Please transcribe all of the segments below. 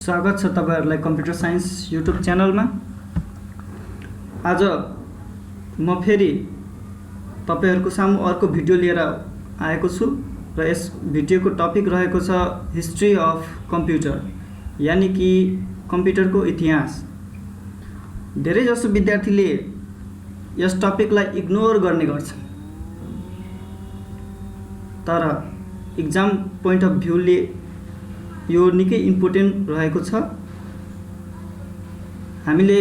स्वागत छ तपाईहरुलाई कम्प्युटर साइन्स युट्युब च्यानलमा। आज म फेरि तपाईहरुको सामु अर्को भिडियो लिएर आएको छु र यस भिडियोको टपिक रहेको छ हिस्ट्री अफ कम्प्युटर, यानी कि कम्प्युटरको इतिहास। धेरै जसो विद्यार्थीले यस टपिकलाई इग्नोर गर्ने गर्छन्, तर एक्जाम पोइन्ट अफ भ्यूले यो निकै इम्पोर्टेन्ट रहेको छ। हामीले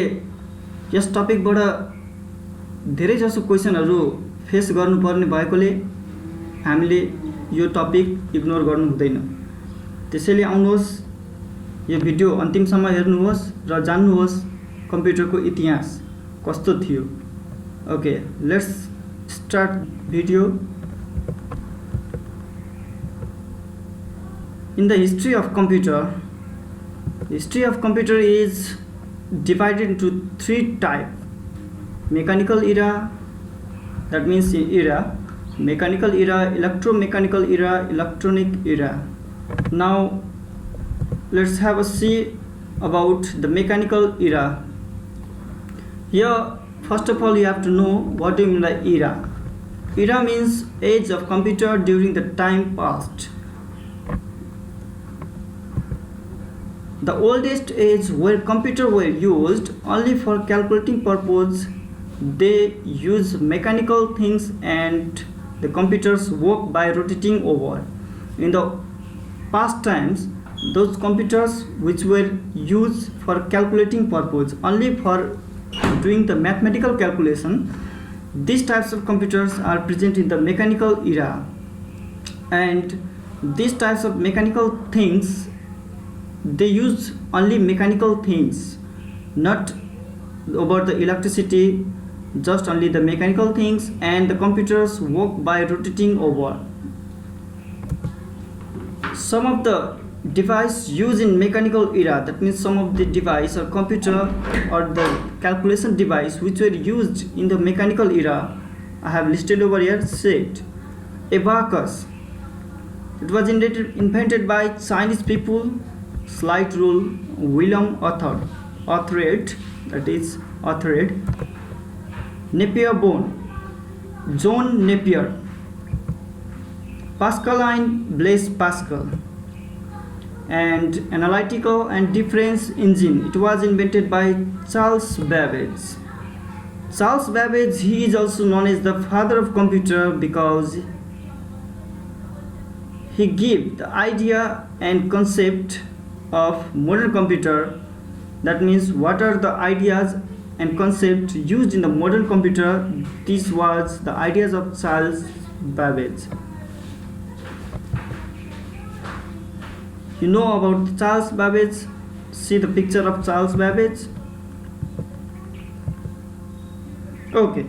यस टपिकबाट धेरै जसो क्वेशनहरु फेस गर्नुपर्ने भएकोले हामीले यो टपिक इग्नोर गर्नु हुँदैन। त्यसैले आउनुहोस् यो भिडियो अन्तिमसम्म हेर्नुहोस् र जान्नुहोस् कम्प्युटरको इतिहास कस्तो थियो। Okay, let's start video. In the history of computer is divided into three types: mechanical era, that means era, mechanical era, electromechanical era, electronic era. Now let's have a see about the mechanical era. Here first of all you have to know what do you mean by era. Era means age of computer during the time past. The oldest age where computers were used only for calculating purpose. They use mechanical things and the computers work by rotating over. In the past times, those computers which were used for calculating purpose, only for doing the mathematical calculation, these types of computers are present in the mechanical era. And these types of mechanical things, they use only mechanical things, not about the electricity, just only the mechanical things, and the computers work by rotating over. Some of the device used in mechanical era, that means some of the device or computer or the calculation device which were used in the mechanical era, I have listed over here. Said abacus. It was invented by Chinese people. Slide rule, William Oughtred, that is Oughtred. Napier bone, John Napier. Pascaline, Blaise Pascal. And analytical and difference engine, it was invented by Charles Babbage. Charles Babbage, he is also known as the father of computer because he gave the idea and concept of modern computer. That means what are the ideas and concepts used in the modern computer. This was the ideas of Charles Babbage. You know about Charles Babbage? See the picture of Charles Babbage. Okay,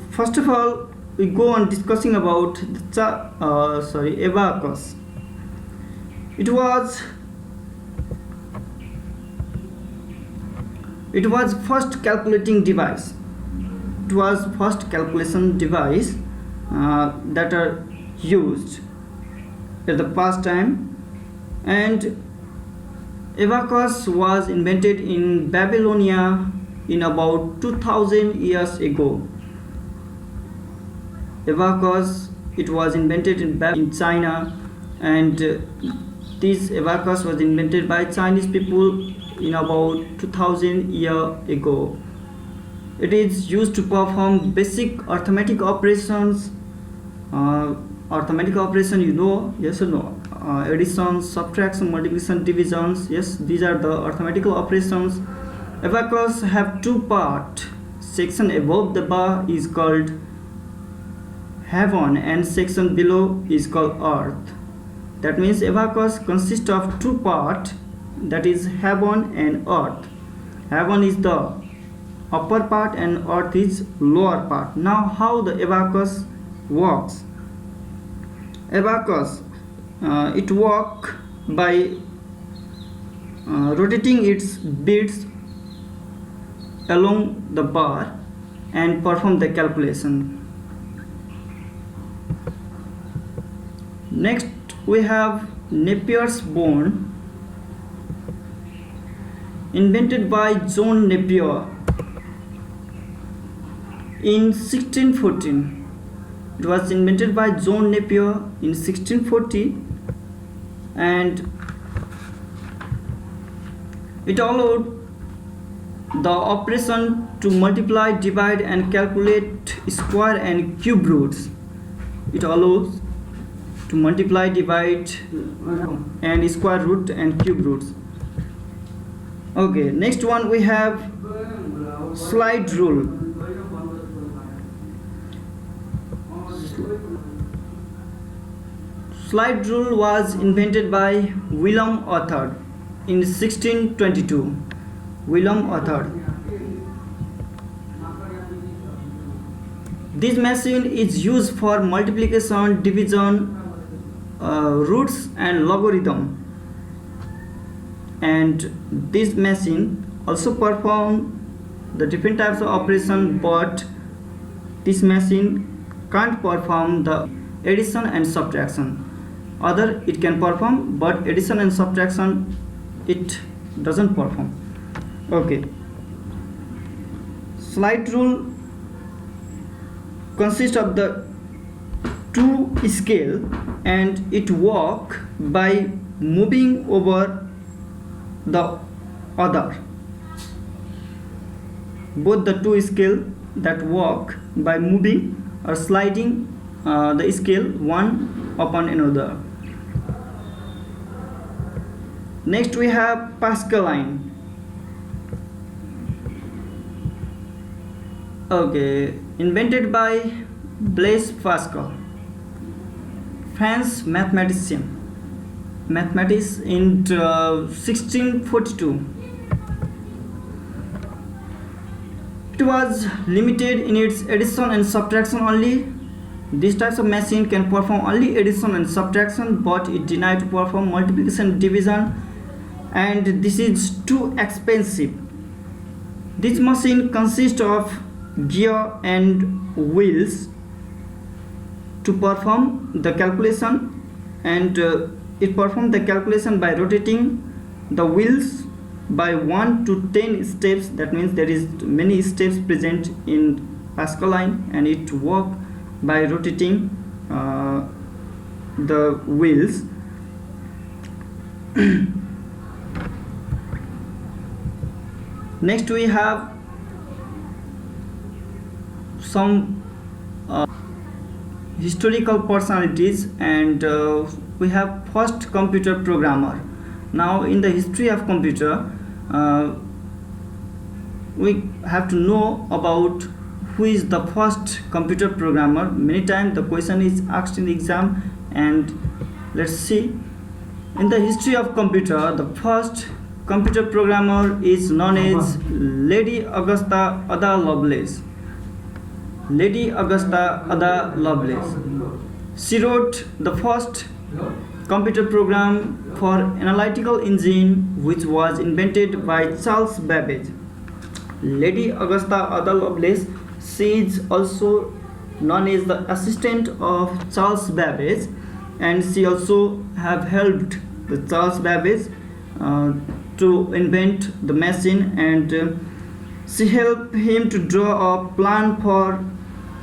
first of all we go on discussing about the abacus. It was first calculating device. It was first calculation device that are used at the past time, and abacus was invented in Babylonia in about 2000 years ago. Abacus, it was invented in China, and this abacus was invented by Chinese people in about 2000 years ago. It is used to perform basic arithmetic operations. Arithmetic operation, you know, yes or no? Addition, subtraction, multiplication, divisions. Yes, these are the arithmetical operations. Abacus have two parts. Section above the bar is called heaven and section below is called earth. That means abacus consists of two parts, that is heaven and earth. Heaven is the upper part and earth is lower part. Now how the abacus works? Abacus, it works by rotating its beads along the bar and perform the calculation. Next we have Napier's bone. invented by John Napier in 1614. It was invented by John Napier in 1640, and it allowed the operation to multiply, divide and calculate square and cube roots. It allows to multiply, divide and square root and cube roots. Okay, next one we have slide rule. Slide rule was invented by William Othard in 1622. William Othard. This machine is used for multiplication, division, roots and logarithm. And this machine also perform the different types of operation, but this machine can't perform the addition and subtraction. Other it can perform, but addition and subtraction it doesn't perform. Okay, slide rule consists of the two scale, and it work by moving over the other. Both the two scale that work by moving or sliding the scale one upon another. Next we have Pascaline. Okay, invented by Blaise Pascal, French mathematician in 1642. It was limited in its addition and subtraction only. These types of machine can perform only addition and subtraction, but it denied to perform multiplication and division, and this is too expensive. This machine consists of gear and wheels to perform the calculation, and it performs the calculation by rotating the wheels by 1 to 10 steps. That means there is many steps present in Pascaline, and it work by rotating the wheels. Next we have some historical personalities, and we have first computer programmer. Now in the history of computer, we have to know about who is the first computer programmer. Many times the question is asked in the exam, and let's see. In the history of computer, the first computer programmer is known as Lady Augusta Ada Lovelace. Lady Augusta Ada Lovelace. She wrote the first computer program for analytical engine, which was invented by Charles Babbage. Lady Augusta Ada Lovelace, she is also known as the assistant of Charles Babbage, and she also have helped the Charles Babbage to invent the machine, and she helped him to draw a plan for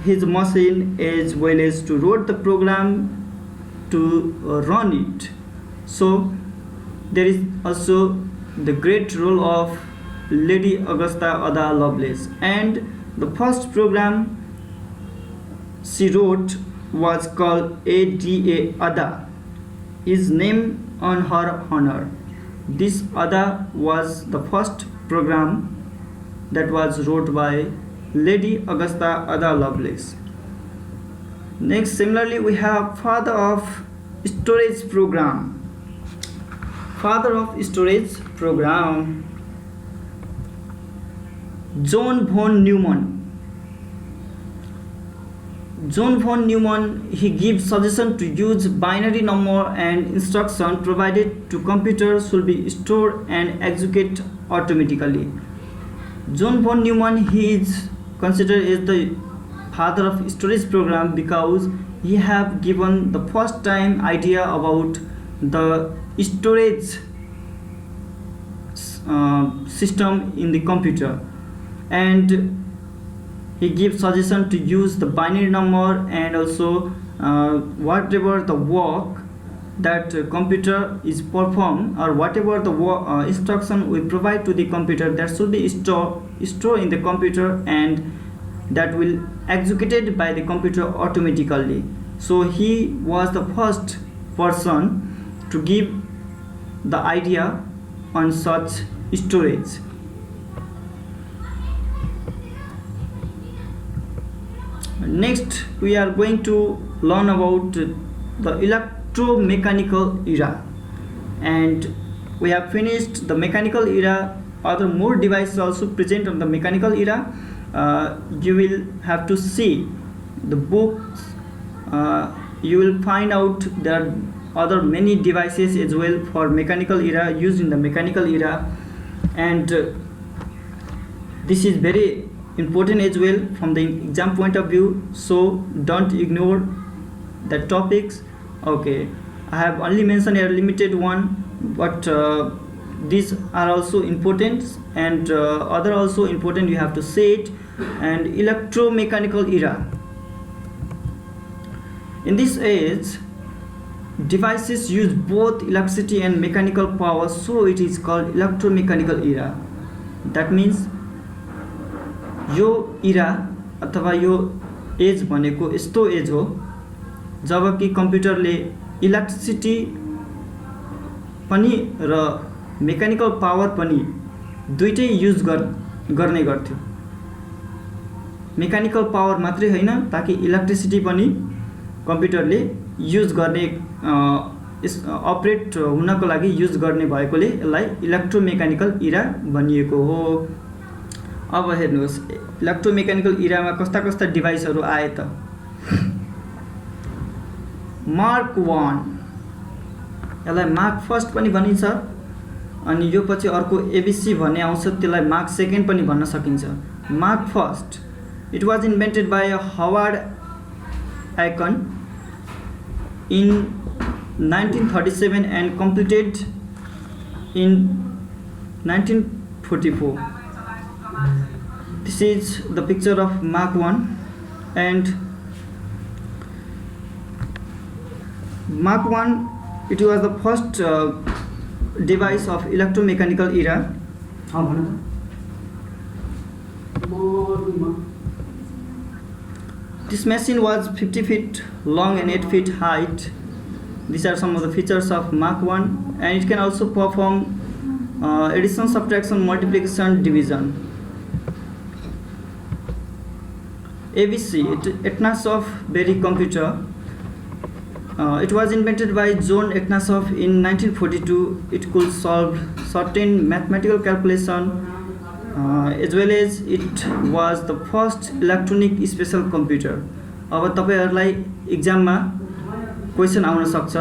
his machine as well as to write the program to run it. So there is also the great role of Lady Augusta Ada Lovelace, and the first program she wrote was called Ada. Ada is named on her honor. This Ada was the first program that was wrote by Lady Augusta Ada Lovelace. Next, similarly, we have father of storage program. Father of storage program, John von Neumann. John von Neumann, he gives suggestion to use binary number and instruction provided to computer should be stored and execute automatically. John von Neumann, he is considered as the father of storage program because he have given the first time idea about the storage system in the computer, and he gives suggestion to use the binary number, and also whatever the work that computer is perform, or whatever the instruction we provide to the computer, that should be store in the computer, and that will executed by the computer automatically. So he was the first person to give the idea on such storage. Next we are going to learn about the electromechanical era, and we have finished the mechanical era. Other more devices also present on the mechanical era. You will have to see the books. You will find out there are other many devices as well for mechanical era, used in the mechanical era, and this is very important as well from the exam point of view, so don't ignore the topics. Okay, I have only mentioned a limited one, but these are also important, and other also important, you have to say it. And electromechanical era, in this age devices use both electricity and mechanical power, so it is called electromechanical era. That means यो इरा अथवा यो as भनेको यस्तो as हो जब कि कम्प्युटरले electricity पनि र mechanical power पनि दुईटै use गर्ने गर्थ्यो। मेकानिकल पावर मात्रै हैन, ताकि इलेक्ट्रिसिटी पनि कम्प्युटरले युज गर्ने अपरेट हुनको लागि युज गर्ने भएकोले यसलाई इलेक्ट्रोमेकानिकल इरा भनिएको हो। अब हेर्नुहोस् इलेक्ट्रोमेकानिकल इरामा कस्ता कस्ता डिभाइसहरू आए त। मार्क 1, यसलाई मार्क फर्स्ट पनि भनिन्छ, अनि यो पछि अर्को एबीसी भन्ने आउँछ, त्यसलाई मार्क सेकेन्ड पनि भन्न सकिन्छ। Mark first, it was invented by Howard Aiken in 1937 and completed in 1944. This is the picture of Mark 1, and Mark 1, it was the first device of electromechanical era. This machine was 50 feet long and 8 feet height. These are some of the features of Mark 1, and it can also perform addition, subtraction, multiplication, division. ABC, Etnasoff Berry computer. It was invented by John Etnasoff in 1942. It could solve certain mathematical calculation, as well as it was the first electronic special computer. अब तपाईहरुलाई एक्जाममा question आउन सक्छ,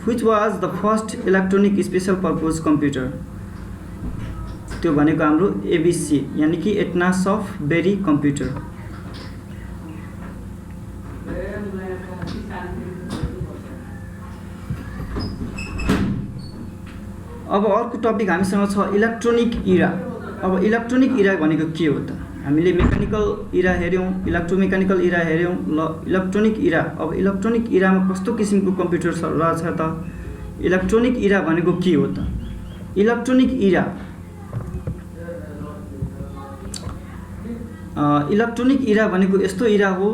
which was the first electronic special purpose computer? त्यो भनेको हाम्रो ABC, यानी कि एटनासफ berry computer. अब अर्को टपिक हामीसँग छ इलेक्ट्रोनिक इरा। अब इलेक्ट्रोनिक इरा भनेको के हो त? हामीले मेकानिकल इरा हेर्यौं, इलेक्ट्रोमेकानिकल इरा हेर्यौं, ल इलेक्ट्रोनिक इरा। अब इलेक्ट्रोनिक इरामा कस्तो किसिमको कम्प्युटर रहेछ त? इलेक्ट्रोनिक इरा भनेको के हो त? इलेक्ट्रोनिक इरा, इलेक्ट्रोनिक इरा भनेको यस्तो इरा हो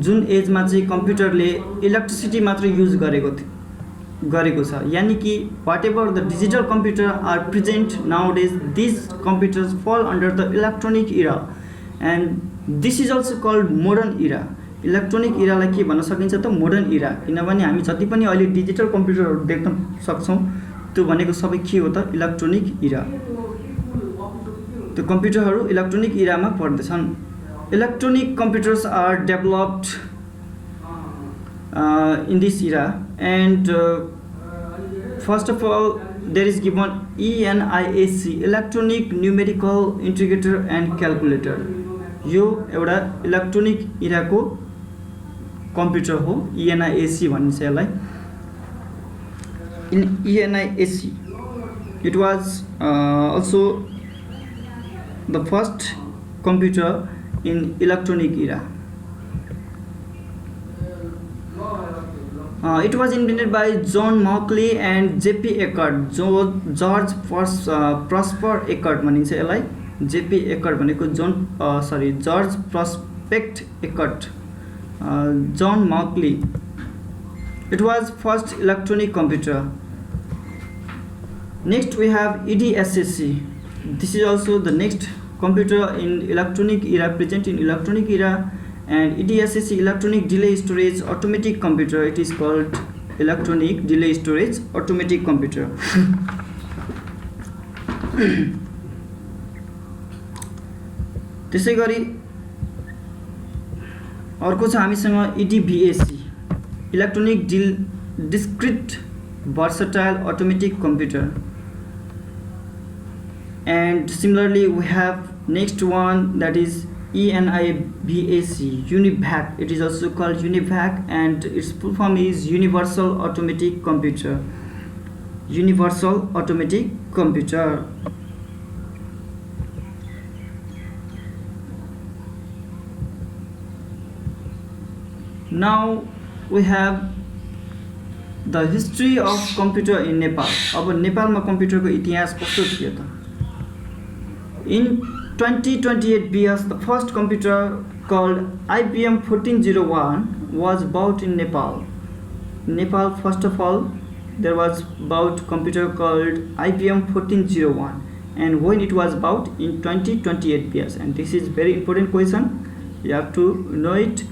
जुन एजमा चाहिँ कम्प्युटरले इलेक्ट्रिसिटी मात्र युज गरेको छ, यानी कि whatever the digital computer are present nowadays, these computers fall under the electronic era, and this is also called modern era. Electronic इरालाई के भन्न सकिन्छ त? Modern era. किनभने हामी जति पनि अहिले डिजिटल कम्प्युटरहरू देख्न सक्छौं त्यो भनेको सबै के हो त? इलेक्ट्रोनिक इरा। त्यो कम्प्युटरहरू इलेक्ट्रोनिक इरामा पर्दछन्। Electronic computers are developed in this era, and first of all there is given ENIAC, electronic numerical integrator and calculator. यो एउटा इलेक्ट्रोनिक इराको कम्प्युटर हो, ENIAC भनिन्छ यसलाई। ENIAC It was also the first computer in electronic era. It was invented by John Mauchly and J.P. Eckert. George Prosper Eckert भनिन्छ यसलाई. J.P. Eckert भनेको George Prospect Eckert. John Mauchly. It was first electronic computer. Next we have EDSAC. This is also the next computer in electronic era, present in electronic era. And EDSAC, electronic delay storage automatic computer. It is called electronic delay storage automatic computer. त्यसै गरी अर्को छ हामीसँग EDVAC, electronic discrete versatile automatic computer. And similarly we have next one, that is ENIVAC, UNIVAC. It is also called UNIVAC, and its full form is Universal Automatic Computer. Universal Automatic Computer. Now we have the history of computer in Nepal. अब नेपालमा कम्प्युटरको इतिहास कस्तो थियो त? In 2028 BS, the first computer called IBM 1401 was bought in Nepal. Nepal, first of all, there was bought computer called IBM 1401, and when it was bought in 2028 BS, and this is very important question, you have to know it.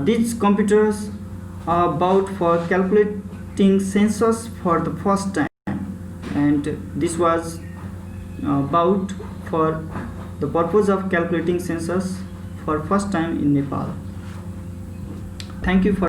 These computers are bought for calculating census for the first time, and this was bought for the purpose of calculating census for first time in Nepal. Thank you for